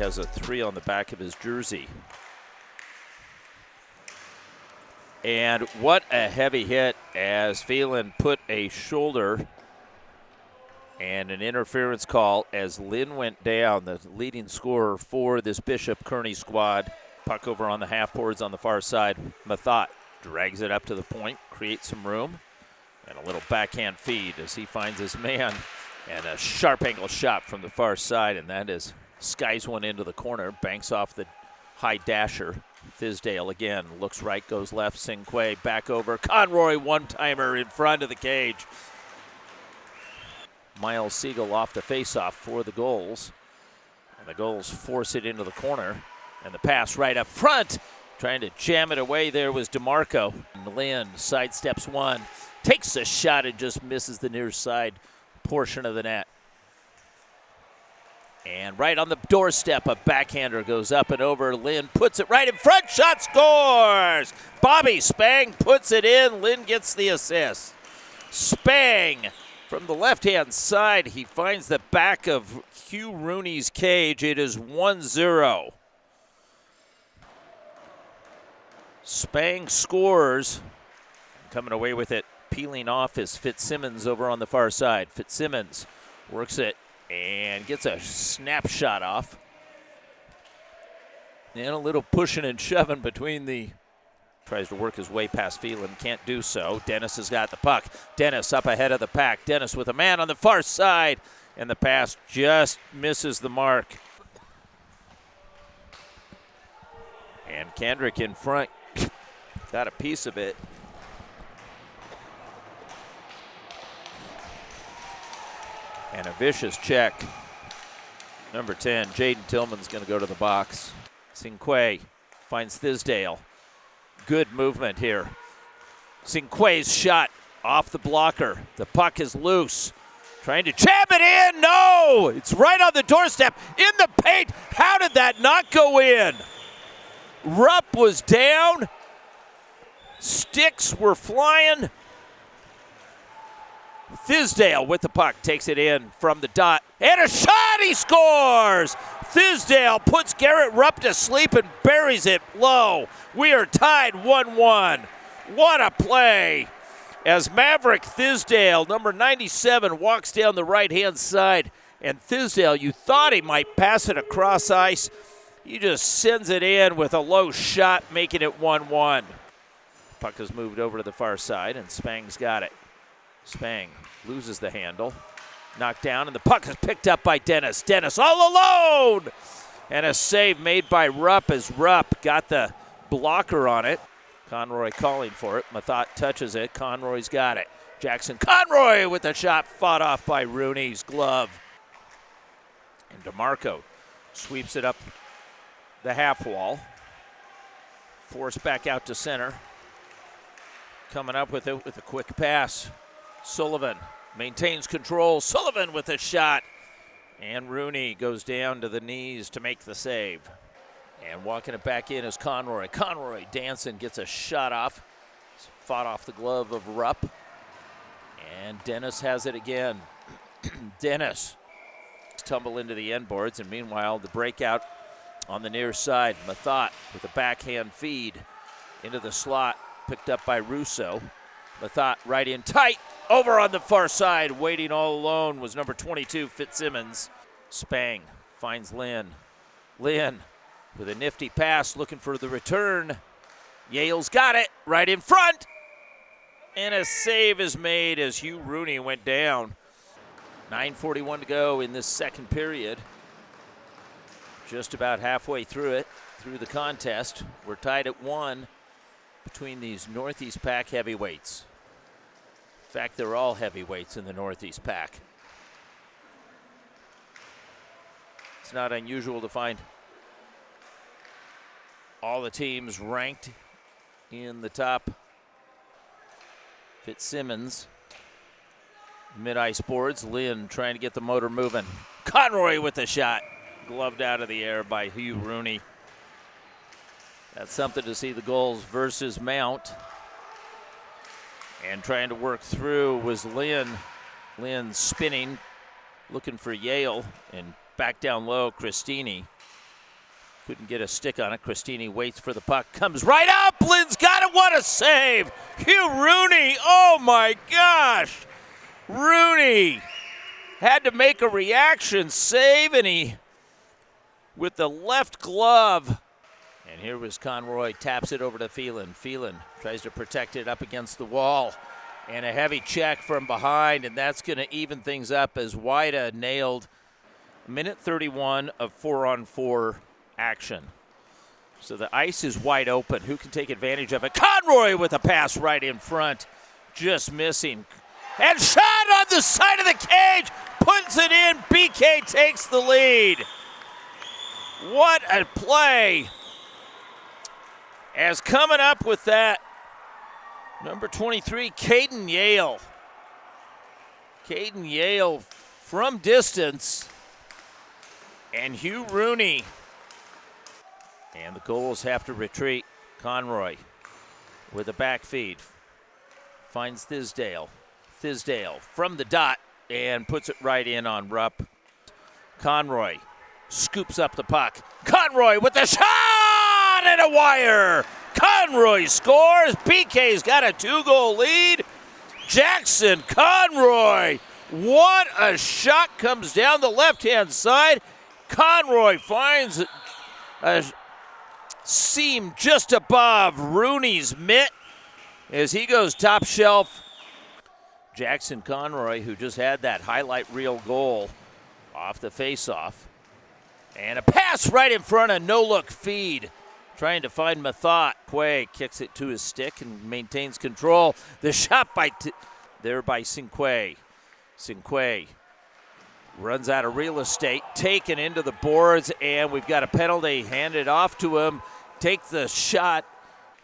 has a 3 on the back of his jersey. And what a heavy hit as Phelan put a shoulder and an interference call as Lynn went down, the leading scorer for this Bishop Kearney squad. Puck over on the half boards on the far side. Mathot drags it up to the point, creates some room, and a little backhand feed as he finds his man, and a sharp angle shot from the far side, and that is skies one into the corner, banks off the high dasher. Tisdale again looks right, goes left. Sinquay back over. Conroy one-timer in front of the cage. Miles Siegel off the faceoff for the goals. And the goals force it into the corner. And the pass right up front. Trying to jam it away there was DeMarco. And Lynn sidesteps one. Takes a shot and just misses the near side portion of the net. And right on the doorstep, a backhander goes up and over. Lynn puts it right in front. Shot scores! Bobby Spang puts it in. Lynn gets the assist. Spang from the left-hand side. He finds the back of Hugh Rooney's cage. It is 1-0. Spang scores. Coming away with it, peeling off is Fitzsimmons over on the far side. Fitzsimmons works it and gets a snapshot off. And a little pushing and shoving between the, tries to work his way past Phelan, can't do so. Dennis has got the puck. Dennis up ahead of the pack. Dennis with a man on the far side, and the pass just misses the mark. And Kendrick in front, got a piece of it. And a vicious check. Number 10, Jaden Tillman's going to go to the box. Sinquay finds Tisdale. Good movement here. Sinquay's shot off the blocker. The puck is loose. Trying to jam it in. No! It's right on the doorstep. In the paint. How did that not go in? Rupp was down. Sticks were flying. Tisdale with the puck, takes it in from the dot, and a shot, he scores! Tisdale puts Garrett Rupp to sleep and buries it low. We are tied 1-1. What a play! As Maverick Tisdale, number 97, walks down the right-hand side, and Tisdale, you thought he might pass it across ice. He just sends it in with a low shot, making it 1-1. Puck is moved over to the far side, and Spang's got it. Spang loses the handle, knocked down, and the puck is picked up by Dennis. Dennis all alone! And a save made by Rupp as Rupp got the blocker on it. Conroy calling for it. Mathot touches it. Conroy's got it. Jackson Conroy with the shot fought off by Rooney's glove. And DeMarco sweeps it up the half wall. Forced back out to center. Coming up with it with a quick pass. Sullivan maintains control. Sullivan with a shot. And Rooney goes down to the knees to make the save. And walking it back in is Conroy. Conroy dancing, gets a shot off. Fought off the glove of Rupp. And Dennis has it again. Dennis tumble into the end boards. And meanwhile, the breakout on the near side. Mathot with a backhand feed into the slot. Picked up by Russo. Mathot right in tight. Over on the far side, waiting all alone, was number 22, Fitzsimmons. Spang finds Lynn. Lynn with a nifty pass, looking for the return. Yale's got it right in front. And a save is made as Hugh Rooney went down. 9:41 to go in this second period. Just about halfway through it, through the contest. We're tied at 1 between these Northeast Pack heavyweights. In fact, they're all heavyweights in the Northeast Pack. It's not unusual to find all the teams ranked in the top. Fitzsimmons, mid-ice boards. Lynn trying to get the motor moving. Conroy with the shot. Gloved out of the air by Hugh Rooney. That's something to see the goals versus Mount. And trying to work through was Lynn. Lynn spinning, looking for Yale, and back down low, Christini. Couldn't get a stick on it. Christini waits for the puck. Comes right up. Lynn's got it. What a save. Hugh Rooney. Oh, my gosh. Rooney had to make a reaction save, and he, with the left glove. And here was Conroy. Taps it over to Phelan. Phelan tries to protect it up against the wall. And a heavy check from behind, and that's going to even things up as Wida nailed minute 31 of 4-on-4 action. So the ice is wide open. Who can take advantage of it? Conroy with a pass right in front. Just missing. And shot on the side of the cage. Puts it in. BK takes the lead. What a play. As coming up with that, number 23, Caden Yale. Caden Yale from distance. And Hugh Rooney. And the goals have to retreat. Conroy with a back feed. Finds Thisdale. Thisdale from the dot and puts it right in on Rupp. Conroy scoops up the puck. Conroy with the shot and a wire. Conroy scores. BK's got a 2-goal lead. Jackson Conroy. What a shot comes down the left-hand side. Conroy finds a seam just above Rooney's mitt as he goes top shelf. Jackson Conroy, who just had that highlight reel goal off the faceoff. And a pass right in front, a no-look feed. Trying to find Mathot. Quay kicks it to his stick and maintains control. The shot by Cinque. Cinque runs out of real estate, taken into the boards, and we've got a penalty handed off to him. Take the shot.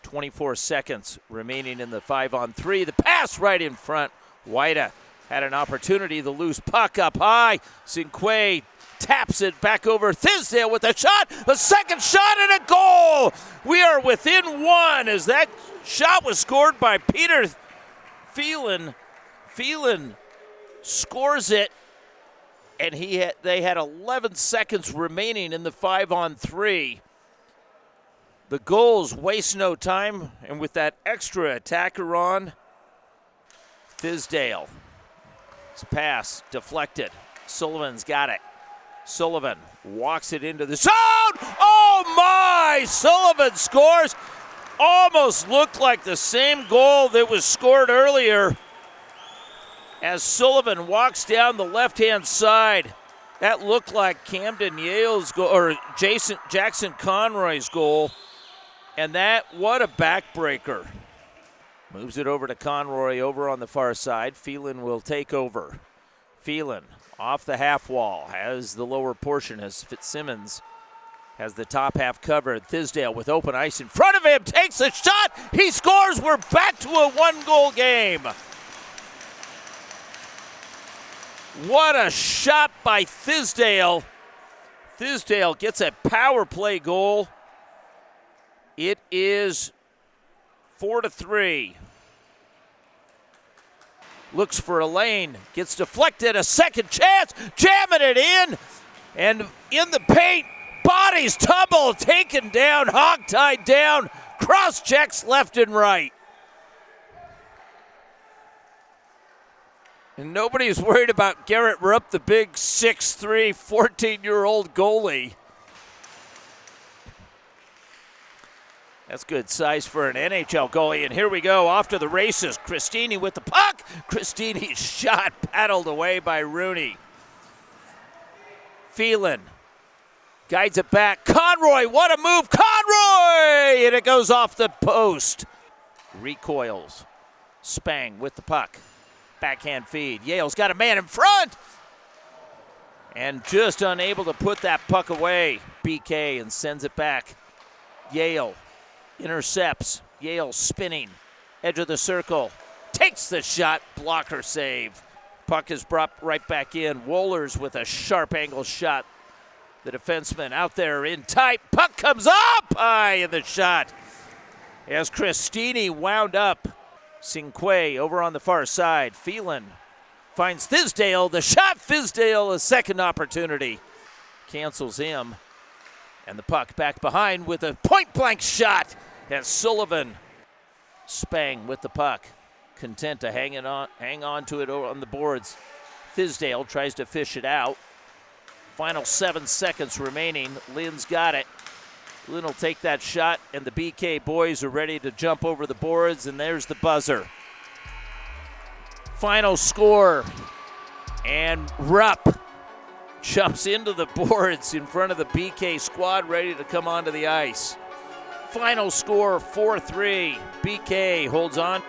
24 seconds remaining in the 5-on-3. The pass right in front. Wida had an opportunity. The loose puck up high. Cinque taps it back over. Thisdale with a shot. A second shot and a goal. We are within one as that shot was scored by Peter Phelan. Phelan scores it. And they had 11 seconds remaining in the 5-on-3. The goals waste no time, and with that extra attacker on, Thisdale. His pass deflected. Sullivan's got it. Sullivan walks it into the zone. Oh my! Sullivan scores. Almost looked like the same goal that was scored earlier. As Sullivan walks down the left-hand side, that looked like Camden Yale's goal, or Jackson Conroy's goal. And what a backbreaker. Moves it over to Conroy over on the far side. Phelan will take over. Phelan off the half wall, has the lower portion as Fitzsimmons has the top half covered. Thisdale with open ice in front of him, takes a shot, he scores. We're back to a 1-goal game. What a shot by Thisdale. Thisdale gets a power play goal. It is 4-3. Looks for a lane, gets deflected, a second chance, jamming it in, and in the paint, bodies tumble, taken down, hog-tied down, cross checks left and right. And nobody's worried about Garrett Rupp, the big 6'3", 14-year-old goalie. That's good size for an NHL goalie. And here we go, off to the races. Christini with the puck. Christini's shot paddled away by Rooney. Phelan guides it back. Conroy, what a move. Conroy! And it goes off the post. Recoils. Spang with the puck. Backhand feed. Yale's got a man in front. And just unable to put that puck away. BK and sends it back. Yale intercepts. Yale spinning. Edge of the circle. Takes the shot. Blocker save. Puck is brought right back in. Wohlers with a sharp angle shot. The defenseman out there in tight. Puck comes up high in the shot. As Christini wound up. Cinque over on the far side. Phelan finds Thisdale. The shot. Thisdale, a second opportunity. Cancels him. And the puck back behind with a point-blank shot as Sullivan. Spang with the puck, content to hang on to it on the boards. Fizdale tries to fish it out. Final 7 seconds remaining. Lynn's got it. Lynn will take that shot, and the BK boys are ready to jump over the boards, and there's the buzzer. Final score, and Rupp jumps into the boards in front of the BK squad, ready to come onto the ice. Final score, 4-3. BK holds on.